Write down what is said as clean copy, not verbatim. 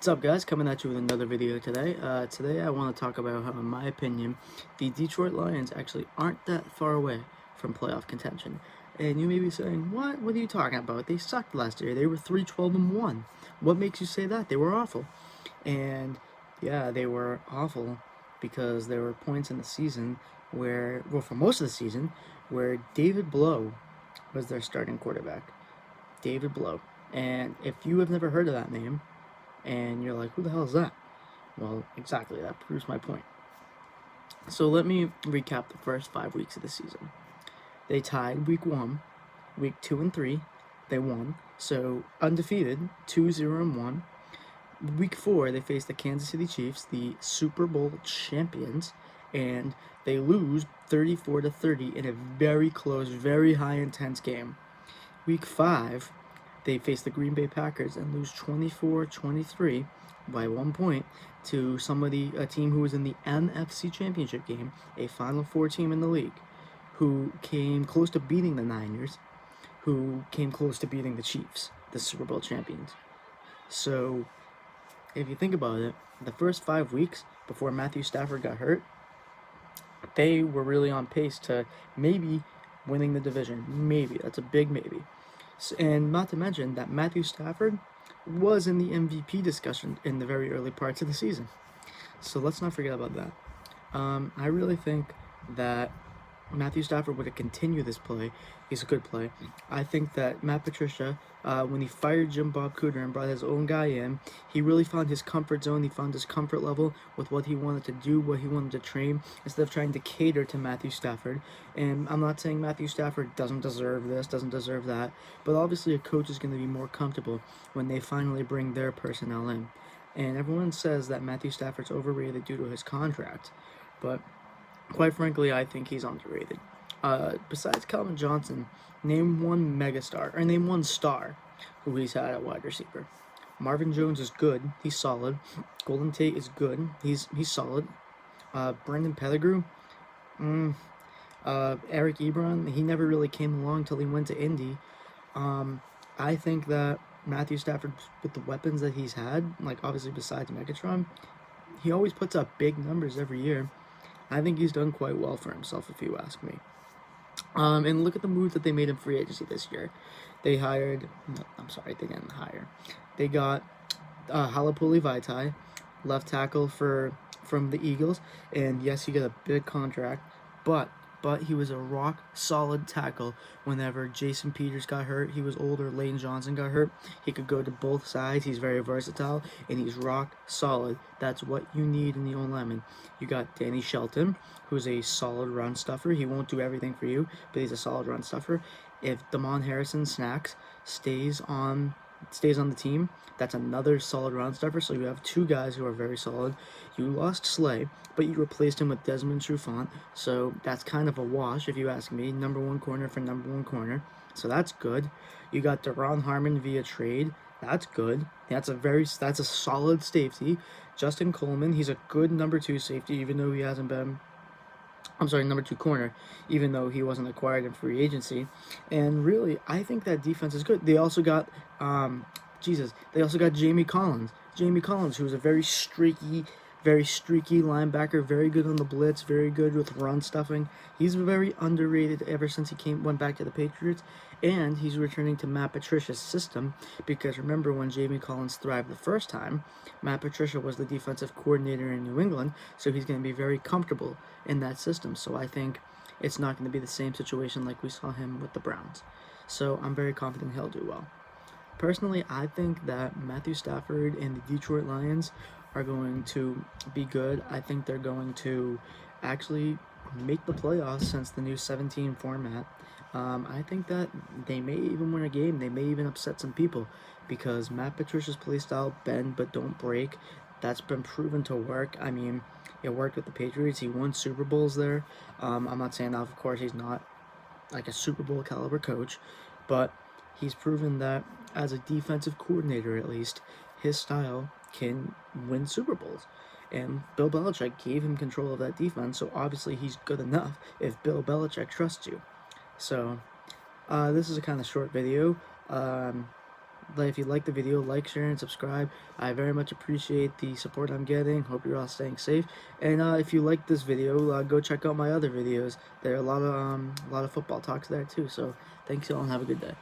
What's up, guys? Coming at you with another video today. Today I want to talk about how, in my opinion, the Detroit Lions actually aren't that far away from playoff contention. And you may be saying, what? What are you talking about? They sucked last year. They were 3-12-1. What makes you say that? They were awful. And yeah, they were awful because there were points in the season where, well, for most of the season, where David Blough was their starting quarterback. David Blough. And if you have never heard of that name, and you're like, who the hell is that? Well, exactly, that proves my point. So let me recap the first 5 weeks of the season. They tied week 1, week 2 and 3, they won. So undefeated, 2-0-1. Week 4, they faced the Kansas City Chiefs, the Super Bowl champions, and they lose 34-30 in a very close, very high intense game. Week 5, they face the Green Bay Packers and lose 24-23 by 1 point to a team who was in the NFC Championship game, a Final Four team in the league, who came close to beating the Niners, who came close to beating the Chiefs, the Super Bowl champions. So, if you think about it, the first 5 weeks before Matthew Stafford got hurt, they were really on pace to maybe winning the division. Maybe. That's a big maybe. And not to mention that Matthew Stafford was in the MVP discussion in the very early parts of the season. So let's not forget about that. I really think that Matthew Stafford would have continued this play. He's a good play. I think that Matt Patricia, when he fired Jim Bob Cooter and brought his own guy in, he really found his comfort zone. He found his comfort level with what he wanted to do, what he wanted to train, instead of trying to cater to Matthew Stafford. And I'm not saying Matthew Stafford doesn't deserve this, doesn't deserve that, but obviously a coach is going to be more comfortable when they finally bring their personnel in. And everyone says that Matthew Stafford's overrated due to his contract, but quite frankly, I think he's underrated. Besides Calvin Johnson, name one megastar, or name one star who he's had at wide receiver. Marvin Jones is good. He's solid. Golden Tate is good. He's solid. Brendan Pettigrew, Eric Ebron, he never really came along till he went to Indy. I think that Matthew Stafford, with the weapons that he's had, like obviously besides Megatron, he always puts up big numbers every year. I think he's done quite well for himself, if you ask me. And look at the moves that they made in free agency this year. They hired, they didn't hire. They got Halapuli Vaitai, left tackle from the Eagles, and yes, he got a big contract, but he was a rock solid tackle whenever Jason Peters got hurt. He was older, Lane Johnson got hurt. He could go to both sides. He's very versatile, and he's rock solid. That's what you need in the O-lineman. You got Danny Shelton, who's a solid run stuffer. He won't do everything for you, but he's a solid run stuffer. If Damon Harrison stays on the team, that's another solid run stuffer. So you have two guys who are very solid. You lost Slay, but you replaced him with Desmond Trufant, so that's kind of a wash if you ask me. Number 1 corner for number 1 corner, so that's good. You got Deron Harmon via trade. That's good. That's a solid safety. Justin Coleman, he's a good number 2 safety, even though he hasn't been. Number 2 corner, even though he wasn't acquired in free agency. And really, I think that defense is good. They also got, they also got Jamie Collins. Jamie Collins, who's a very streaky linebacker, very good on the blitz, very good with run stuffing. He's very underrated ever since he went back to the Patriots, and he's returning to Matt Patricia's system, because remember when Jamie Collins thrived the first time, Matt Patricia was the defensive coordinator in New England, so he's going to be very comfortable in that system. So I think it's not going to be the same situation like we saw him with the Browns. So I'm very confident he'll do well. Personally, I think that Matthew Stafford and the Detroit Lions are going to be good. I think they're going to actually make the playoffs since the new 17 format. I think that they may even win a game. They may even upset some people, because Matt Patricia's play style, bend but don't break, that's been proven to work. I mean, it worked with the Patriots. He won Super Bowls there. I'm not saying that, of course, he's not like a Super Bowl caliber coach, but he's proven that as a defensive coordinator, at least, his style can win Super Bowls. And Bill Belichick gave him control of that defense, so obviously he's good enough if Bill Belichick trusts you. So, this is a kind of short video. if you like the video, like, share, and subscribe. I very much appreciate the support I'm getting. Hope you're all staying safe. And if you like this video, go check out my other videos. There are a lot of football talks there too. So thanks y'all and have a good day.